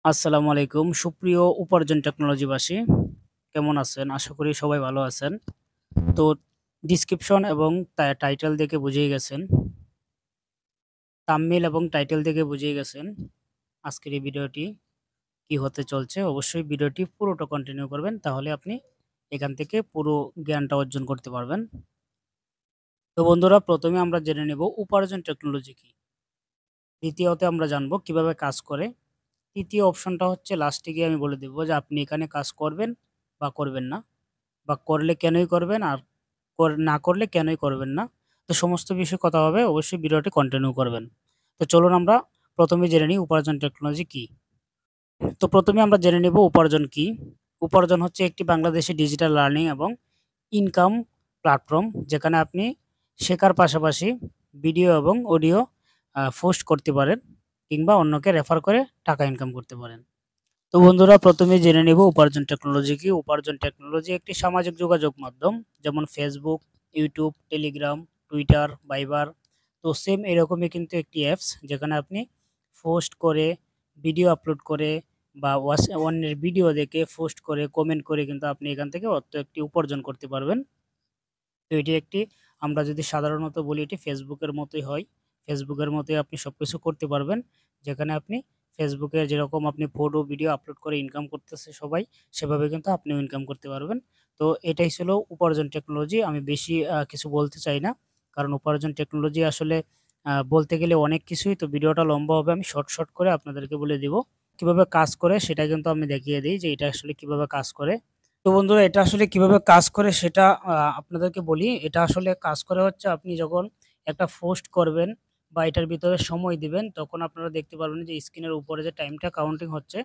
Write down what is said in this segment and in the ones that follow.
আসসালামু আলাইকুম সুপ্রিয় উপার্জন টেকনোলজিবাসী কেমন আছেন? আশা করি সবাই ভালো আছেন। তো ডিসক্রিপশন এবং টাইটেল দেখে বুঝেই গেছেন। থাম্বনেইল এবং টাইটেল দেখে বুঝেই গেছেন আজকের এই ভিডিওটি কি হতে চলছে। অবশ্যই ভিডিওটি পুরোটা কন্টিনিউ করবেন, তাহলে আপনি এখান থেকে পুরো জ্ঞানটা অর্জন করতে পারবেন। তো বন্ধুরা, প্রথমে আমরা জেনে নেব উপার্জন টেকনোলজি কি। দ্বিতীয়তে আমরা জানবো কিভাবে কাজ করে। তৃতীয় অপশনটা হচ্ছে লাস্টে গিয়ে আমি বলে দেব যে আপনি এখানে কাজ করবেন বা করবেন না, বা করলে কেনই করবেন, আর না করলে কেনই করবেন না। তো সমস্ত বিষয়ে কথা হবে। অবশ্যই ভিডিওটি কন্টিনিউ করবেন। তো চলুন আমরা প্রথমে জেনে নিই উপার্জন টেকনোলজি কি। তো প্রথমে আমরা জেনে নেব উপার্জন কি। উপার্জন হচ্ছে একটি বাংলাদেশি ডিজিটাল লার্নিং এবং ইনকাম প্ল্যাটফর্ম, যেখানে আপনি শেখার পাশাপাশি ভিডিও এবং অডিও পোস্ট করতে পারেন, কিংবা অন্যকে রেফার করে টাকা ইনকাম করতে পারেন। তো বন্ধুরা, প্রথমে জেনে নিব উপার্জন টেকনোলজি কি। উপার্জন টেকনোলজি একটি সামাজিক যোগাযোগ মাধ্যম, যেমন ফেসবুক, ইউটিউব, টেলিগ্রাম, টুইটার, ভাইবার। তো সেম এরকমই কিন্তু একটি অ্যাপস, যেখানে আপনি পোস্ট করে, ভিডিও আপলোড করে, বা অন্যের ভিডিও দেখে পোস্ট করে, কমেন্ট করে কিন্তু আপনি এখান থেকে অর্থ একটি উপার্জন করতে পারবেন। তো এটি একটি, আমরা যদি সাধারণত বলি, এটি ফেসবুকের মতোই হয়। ফেসবুকের মতোই আপনি সবকিছু করতে পারবেন, যেখানে আপনি ফেসবুকে যেরকম আপনি ফটো, ভিডিও আপলোড করে ইনকাম করতেছে সবাই, সেভাবে কিন্তু আপনিও ইনকাম করতে পারবেন। তো এটাই ছিল উপার্জন টেকনোলজি। আমি বেশি কিছু বলতে চাই না, কারণ উপার্জন টেকনোলজি আসলে বলতে গেলে অনেক কিছুই। তো ভিডিওটা লম্বা হবে, আমি শর্ট করে আপনাদেরকে বলে দিব কিভাবে কাজ করে। সেটা কিন্তু আমি দেখিয়ে দিই যে এটা আসলে কিভাবে কাজ করে। তো বন্ধুরা, এটা আসলে কিভাবে কাজ করে সেটা আপনাদেরকে বলি। এটা আসলে কাজ করে হচ্ছে, আপনি যখন একটা পোস্ট করবেন বা এটার ভিতরে সময় দিবেন, তখন আপনারা দেখতে পারবেন যে স্ক্রিনের উপরে যে টাইমটা কাউন্টিং হচ্ছে,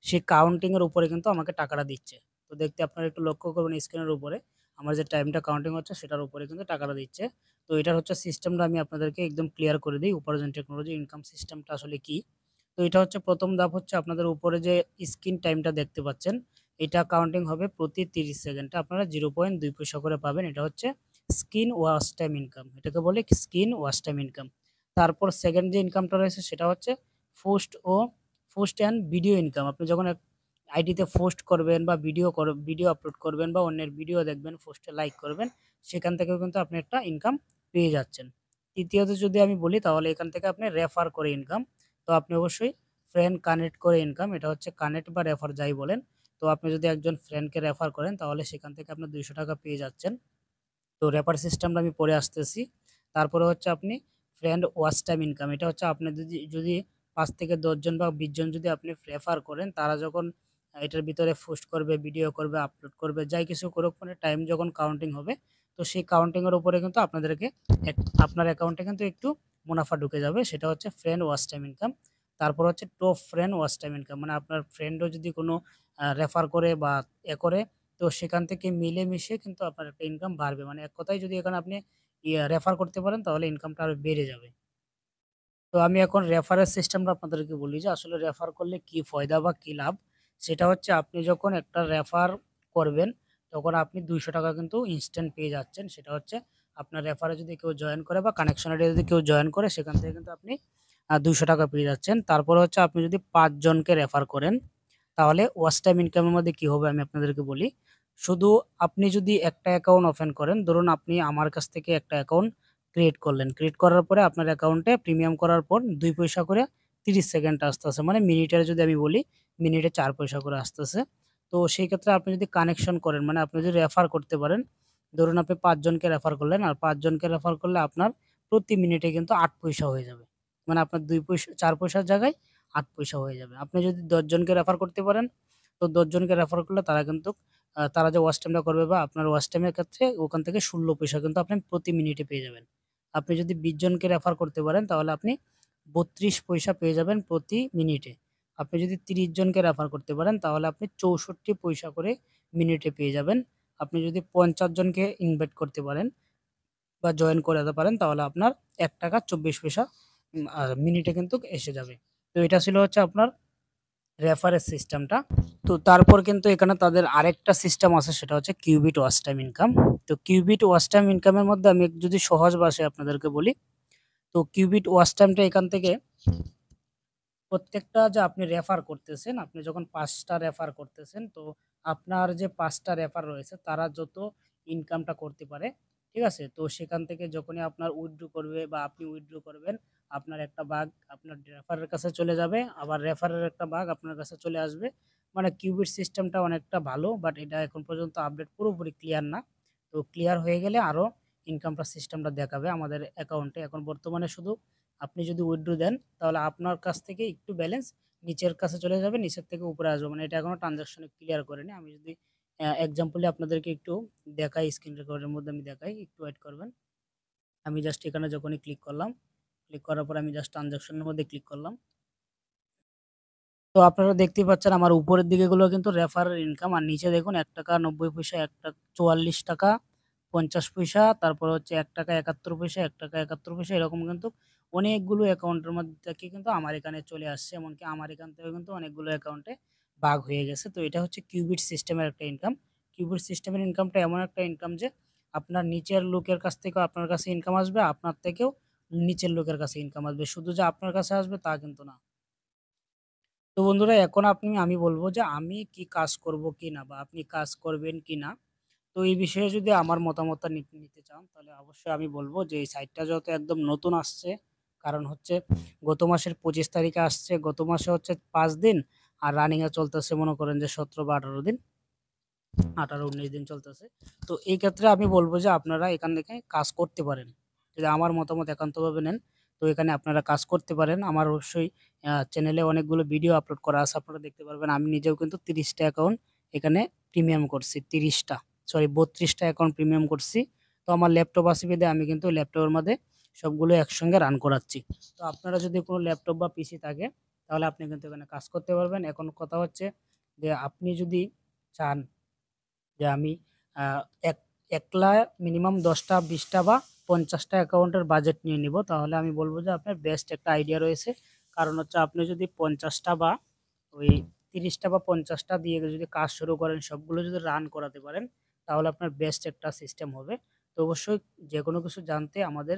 সেই কাউন্টিং এর উপরে কিন্তু আমাকে টাকাটা দিচ্ছে। তো দেখতে আপনারা একটু লক্ষ্য করবেন, স্ক্রিনের উপরে আমার যে টাইমটা কাউন্টিং হচ্ছে সেটার উপরে কিন্তু টাকাটা দিচ্ছে। তো এটার হচ্ছে সিস্টেমটা আমি আপনাদেরকে একদম ক্লিয়ার করে দিই। উপার্জন টেকনোলজি ইনকাম সিস্টেমটা আসলে কি। তো এটা হচ্ছে, প্রথম ধাপ হচ্ছে, আপনাদের উপরে যে স্ক্রিন টাইমটা দেখতে পাচ্ছেন, এটা কাউন্টিং হবে প্রতি 30 সেকেন্ডে আপনারা 0.2 পয়সা করে পাবেন। এটা হচ্ছে স্ক্রিন ওয়াচ টাইম ইনকাম, এটাকে বলে স্ক্রিন ওয়াচ টাইম ইনকাম। তারপর সেকেন্ড যে ইনকামটা রয়েছে সেটা হচ্ছে পোস্ট ও পোস্ট অ্যান্ড ভিডিও ইনকাম। আপনি যখন আইডিতে পোস্ট করবেন বা ভিডিও আপলোড করবেন, বা অন্যের ভিডিও দেখবেন, পোস্টে লাইক করবেন, সেখান থেকেও কিন্তু আপনি একটা ইনকাম পেয়ে যাচ্ছেন। তৃতীয়ত যদি আমি বলি, তাহলে এখান থেকে আপনি রেফার করে ইনকাম। তো আপনি অবশ্যই ফ্রেন্ড কানেক্ট করে ইনকাম, এটা হচ্ছে কানেক্ট বা রেফার যাই বলেন। তো আপনি যদি একজন ফ্রেন্ডকে রেফার করেন, তাহলে সেখান থেকে আপনি 200 টাকা পেয়ে যাচ্ছেন। তো রেফার সিস্টেমটা আমি পরে আসতেছি। তারপরে হচ্ছে আপনি ফ্রেন্ড ওয়াচ টাইম ইনকাম। এটা হচ্ছে, আপনি যদি 5 থেকে 10 জন বা 20 জন যদি আপনি রেফার করেন, তারা যখন এটার ভিতরে পোস্ট করবে, ভিডিও করবে, আপলোড করবে, যাই কিছু করুক, মানে টাইম যখন কাউন্টিং হবে, তো সেই কাউন্টিং এর উপরে কিন্তু আপনাদেরকে আপনার অ্যাকাউন্টে কিন্তু একটু মুনাফা ঢুকে যাবে। সেটা হচ্ছে ফ্রেন্ড ওয়াচ টাইম ইনকাম। তারপর হচ্ছে top friend watch time income, মানে আপনার ফ্রেন্ডও যদি কোনো রেফার করে বা করে, তো সেখান থেকে মিলেমিশে কিন্তু আপনার একটা ইনকাম বাড়বে। মানে এক কথায়, যদি এখানে আপনি রেফার করতে পারেন, তাহলে ইনকামটা আরো বেড়ে যাবে। তো আমি এখন রেফারের সিস্টেমটা আপনাদেরকে বলি, যে আসলে রেফার করলে কি ফায়দা বা কি লাভ। সেটা হচ্ছে, আপনি যখন একটা রেফার করবেন, তখন আপনি 200 টাকা কিন্তু ইনস্ট্যান্ট পেয়ে যাচ্ছেন। সেটা হচ্ছে, আপনার রেফারে যদি কেউ জয়েন করে বা কানেকশনে যদি কেউ জয়েন করে, সেখান থেকে কিন্তু আপনি 200 টাকা পেয়ে যাচ্ছেন। তারপরে হচ্ছে, আপনি যদি 5 জনকে রেফার করেন, তাহলে ওয়াচ টাইম ইনকামের মধ্যে কি হবে আমি আপনাদেরকে বলি। শুধু আপনি যদি একটা অ্যাকাউন্ট ওপেন করেন, ধরুন আপনি আমার কাছ থেকে একটা অ্যাকাউন্ট ক্রিয়েট করলেন। ক্রিয়েট করার পরে আপনার অ্যাকাউন্টে প্রিমিয়াম করার পর 2 পয়সা করে 30 সেকেন্ড আসতেছে। মানে মিনিটের যদি আমি বলি, মিনিটে 4 পয়সা করে আসতেছে। তো সেই ক্ষেত্রে আপনি যদি কানেকশন করেন, মানে আপনি যদি রেফার করতে পারেন, ধরুন আপনি 5 জনকে রেফার করলেন, আর 5 জনকে রেফার করলে আপনার প্রতি মিনিটে কিন্তু 8 পয়সা হয়ে যাবে। মানে আপনার 2 পয়সা 4 পয়সার জায়গায় 8 পয়সা হয়ে যাবে। আপনি যদি 10 জনকে রেফার করতে পারেন, তো 10 জনকে রেফার করলে তারা কিন্তু তারা যে ওয়াচ টাইমটা করবে, বা আপনার ওয়াচ টাইমের ক্ষেত্রে ওখান থেকে 16 পয়সা কিন্তু আপনি প্রতি মিনিটে পেয়ে যাবেন। আপনি যদি 20 জনকে রেফার করতে পারেন, তাহলে আপনি 32 পয়সা পেয়ে যাবেন প্রতি মিনিটে। আপনি যদি 30 জনকে রেফার করতে পারেন, তাহলে আপনি 64 পয়সা করে মিনিটে পেয়ে যাবেন। আপনি যদি 50 জনকে ইনভাইট করতে পারেন বা জয়েন করাতে পারেন, তাহলে আপনার ৳1.24 মিনিটে কিন্তু এসে যাবে। তো এটা ছিল হচ্ছে আপনার রেফারের সিস্টেমটা। তো তারপর কিন্তু এখানে তাদের আরেকটা সিস্টেম আছে, সেটা হচ্ছে কিউবিট ওয়াচ টাইম ইনকাম। তো কিউবিট ওয়াচ টাইম ইনকামের মধ্যে আমি যদি সহজ ভাষায় আপনাদেরকে বলি, তো কিউবিট ওয়াচ টাইমটা এখান থেকে প্রত্যেকটা যে আপনি রেফার করতেছেন, আপনি যখন ৫ টা রেফার করতেছেন, তো আপনার যে ৫ টা রেফার রয়েছে তারা যত ইনকামটা করতে পারে, ঠিক আছে? তো সেখান থেকে যখনই আপনার উইথড্র করবে বা আপনি উইথড্র করবেন, আপনার একটা ভাগ আপনার রেফারের কাছে চলে যাবে, আবার রেফারের একটা ভাগ আপনার কাছে চলে আসবে। মানে কিউবিট সিস্টেমটা অনেকটা ভালো, বাট এটা এখন পর্যন্ত আপডেট পুরোপুরি ক্লিয়ার না। তো ক্লিয়ার হয়ে গেলে আরো ইনকামটা সিস্টেমটা দেখাবে আমাদের অ্যাকাউন্টে। এখন বর্তমানে শুধু আপনি যদি উইথড্র দেন তাহলে আপনার কাছ থেকে একটু ব্যালেন্স নিচের কাছে চলে যাবে, নিচের থেকে উপরে আসবে। মানে এটা এখনো ট্রান্সেকশনে ক্লিয়ার করেনি। আমি যদি এক্সাম্পলি আপনাদেরকে একটু দেখাই, স্ক্রিন রেকর্ডের মধ্যে আমি দেখাই, একটু ওয়েট করবেন। আমি জাস্ট এখানে যখনই ক্লিক করলাম, ক্লিক করার পর আমি জাস্ট ট্রান্সেকশনের মধ্যে ক্লিক করলাম। তো আপনারা দেখতেই পাচ্ছেন আমার উপরের দিকে গুলো কিন্তু রেফারের ইনকাম, আর নিচে দেখুন ৳১.৯০, ৳১.৪৪, ৫০ পয়সা, তারপরে হচ্ছে ৳১.৭১, ৳১.৭১, এরকম কিন্তু অনেকগুলো অ্যাকাউন্টের মধ্যে থেকে কিন্তু আমার এখানে চলে আসছে। এমনকি আমার এখান থেকেও কিন্তু অনেকগুলো অ্যাকাউন্টে ভাগ হয়ে গেছে। তো এটা হচ্ছে কিউবিট সিস্টেমের একটা ইনকাম। কিউবিট সিস্টেমের ইনকামটা এমন একটা ইনকাম যে আপনার নিচের লোকের কাছ থেকেও আপনার কাছে ইনকাম আসবে, আপনার থেকেও নিচের লোকের কাছে ইনকাম আসবে। শুধু যে আপনার কাছে আসবে তা কিন্তু না। তো বন্ধুরা, এখন আমি বলব যে আমি কি কাজ করব কিনা বা আপনি কাজ করবেন কিনা। তো এই বিষয়ে যদি আমার মতামতটা নিতে চান তাহলে অবশ্যই আমি বলব যে এই সাইটটা যেহেতু একদম নতুন আসছে, কারণ হচ্ছে গত মাসের ২৫ তারিখে আসছে, গত মাসে হচ্ছে ৫ দিন, আর রানিং এ চলতেছে মনে করেন যে ১৭ বা ১৮ দিন, ১৮-১৯ দিন চলতেছে। তো এই ক্ষেত্রে আমি বলব যে আপনারা এখান থেকে কাজ করতে পারেন। যদি আমার মতামত একান্তভাবে নেন, তো এখানে আপনারা কাজ করতে পারেন। আমার অবশ্যই চ্যানেলে অনেকগুলো ভিডিও আপলোড করা আছে, আপনারা দেখতে পারবেন। আমি নিজেও কিন্তু ৩০ টা অ্যাকাউন্ট এখানে প্রিমিয়াম করছি। ৩০ টা, সরি ৩২ টা অ্যাকাউন্ট প্রিমিয়াম করছি। তো আমার ল্যাপটপ আছে বিধায় আমি কিন্তু ল্যাপটপের মধ্যে সবগুলো একসঙ্গে রান করাচ্ছি। তো আপনারা যদি কোনো ল্যাপটপ বা পিসি থাকে তাহলে আপনি কিন্তু এখানে কাজ করতে পারবেন। এখন কথা হচ্ছে যে আপনি যদি চান যে আমি আ এক একলা মিনিমাম ১০ টা, ২০ টা বা ৫০ টা অ্যাকাউন্টের বাজেট নিয়ে নিবো, তাহলে আমি বলব যে আপনার বেস্ট একটা আইডিয়া রয়েছে। কারণ হচ্ছে আপনি যদি ৫০ টা বা ওই ৩০ টা বা ৫০ টা দিয়ে যদি কাজ শুরু করেন, সবগুলো যদি রান করাতে পারেন, তাহলে আপনার বেস্ট একটা সিস্টেম হবে। তো অবশ্যই যেকোনো কিছু জানতে আমাদের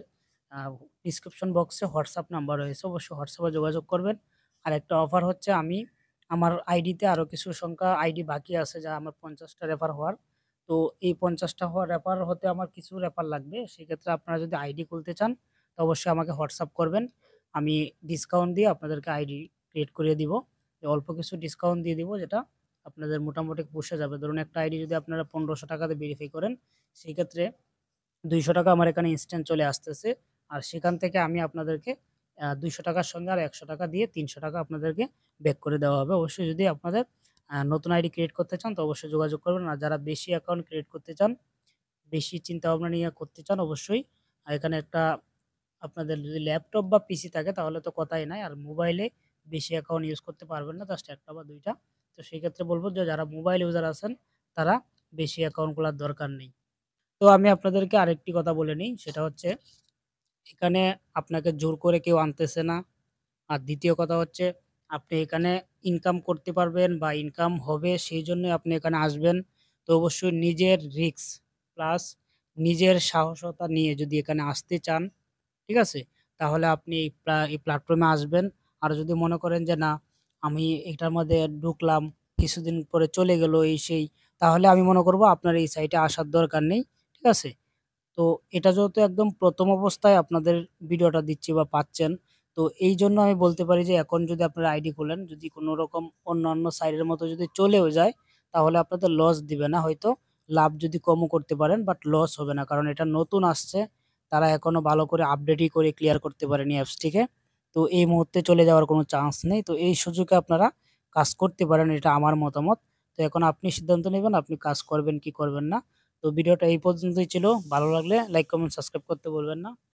আ ডিসক্রিপশন বক্সে WhatsApp নাম্বার রয়েছে। অবশ্যই WhatsApp এ যোগাযোগ করবেন। আরেকটা অফার হচ্ছে আমার আইডিতে আরো কিছু সংখ্যা আইডি বাকি আছে যা আমার ৫০ টা রেফার হওয়ার। তো এই ৫০ টা রেফার হতে আমার কিছু রেফার লাগবে। সেক্ষেত্রে আপনারা যদি আইডি খুলতে চান, তো অবশ্যই আমাকে WhatsApp করবেন। আমি ডিসকাউন্ট দিয়ে আপনাদেরকে আইডি ক্রিয়েট করিয়ে দিব। অল্প কিছু ডিসকাউন্ট দিয়ে দিব, যেটা আপনাদের মোটামুটি পুষে যাবে। ধরুন একটা আইডি যদি আপনারা ৳১৫০০ দিয়ে ভেরিফাই করেন, সেই ক্ষেত্রে ৳২০০ আমার এখানে ইনস্ট্যান্ট চলে আসতেছে। আর সেখান থেকে আমি আপনাদেরকে ৳২০০ র সঙ্গে আর ৳১০০ দিয়ে ৳৩০০ আপনাদেরকে ব্যাক করে দেওয়া হবে। অবশ্যই যদি আপনাদের নতুন আইডি ক্রিয়েট করতে চান তো অবশ্যই যোগাযোগ করবেন। আর যারা বেশি অ্যাকাউন্ট ক্রিয়েট করতে চান, বেশি চিন্তাভাবনা নিয়ে করতে চান, অবশ্যই এখানে একটা আপনাদের যদি ল্যাপটপ বা পিসি থাকে তাহলে তো কথাই নাই। আর মোবাইলে বেশি অ্যাকাউন্ট ইউজ করতে পারবেন না, জাস্ট ১ টা বা ২ টা। তো সেই ক্ষেত্রে বলব যে যারা মোবাইল ইউজার আছেন তারা বেশি অ্যাকাউন্ট খোলার দরকার নেই। তো আমি আপনাদেরকে আরেকটি কথা বলে নিই, সেটা হচ্ছে এখানে আপনাকে জোর করে কেউ আনতেছে না। আর দ্বিতীয় কথা হচ্ছে আপনি এখানে ইনকাম করতে পারবেন বা ইনকাম হবে সেইজন্যই আপনি এখানে আসবেন। তো অবশ্যই নিজের রিস্ক প্লাস নিজের সাহসতা নিয়ে যদি এখানে আসতে চান, ঠিক আছে? তাহলে আপনি এই প্ল্যাটফর্মে আসবেন। আর যদি মনে করেন যে না, আমি এটার মধ্যে ঢুকলাম, কিছুদিন পরে চলে গেল এই সেই, তাহলে আমি মনে করব আপনার এই সাইটে আসার দরকার নেই। ঠিক আছে? তো এটা যেহেতু একদম ১ম অবস্থায় আপনাদের ভিডিওটা দিচ্ছি বা পাচ্ছেন, তো এইজন্য আমি বলতে পারি যে এখন যদি আপনারা আইডি খোলেন, যদি কোনো রকম অন্যান্য সাইটের মতো যদি চলেও যায়, তাহলে আপনাদের লস দিবে না। হয়তো লাভ যদি কমও করতে পারেন, বাট লস হবে না। কারণ এটা নতুন আসছে। তারা এখনো ভালো করে আপডেটই করে ক্লিয়ার করতে পারেনি অ্যাপসটিকে। তো এই মুহূর্তে চলে যাওয়ার কোনো চান্স নেই। তো এই সুযোগে আপনারা কাজ করতে পারেন, এটা আমার মতামত। তো এখন আপনি সিদ্ধান্ত নিবেন আপনি কাজ করবেন কি করবেন না। তো ভিডিওটা এই পর্যন্তই ছিল। ভালো লাগলে লাইক, কমেন্ট, সাবস্ক্রাইব করতে ভুলবেন না।